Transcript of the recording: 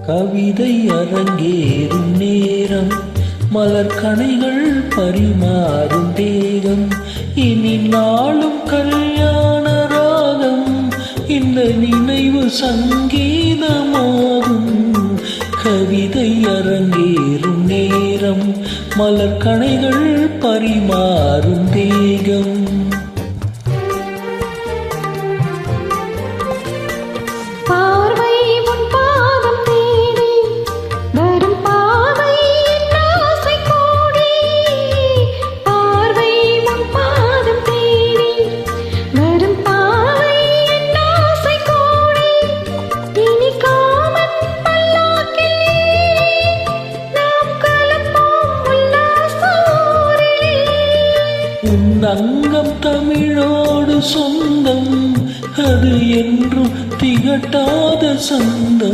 கவிதை அரங்கேறும் நேரம், மலர் கணைகள் பரிமாறும் தேகம், இனி நாளும் கல்யாண ராகம், இந்த நினைவு சங்கீதமாகும். கவிதை அரங்கேறும் நேரம், மலர் கணைகள் பரிமாறும் தேகம். அங்கம் தமிழோடு சொந்தம், அது என்றும் திகட்டாத சொந்தம்.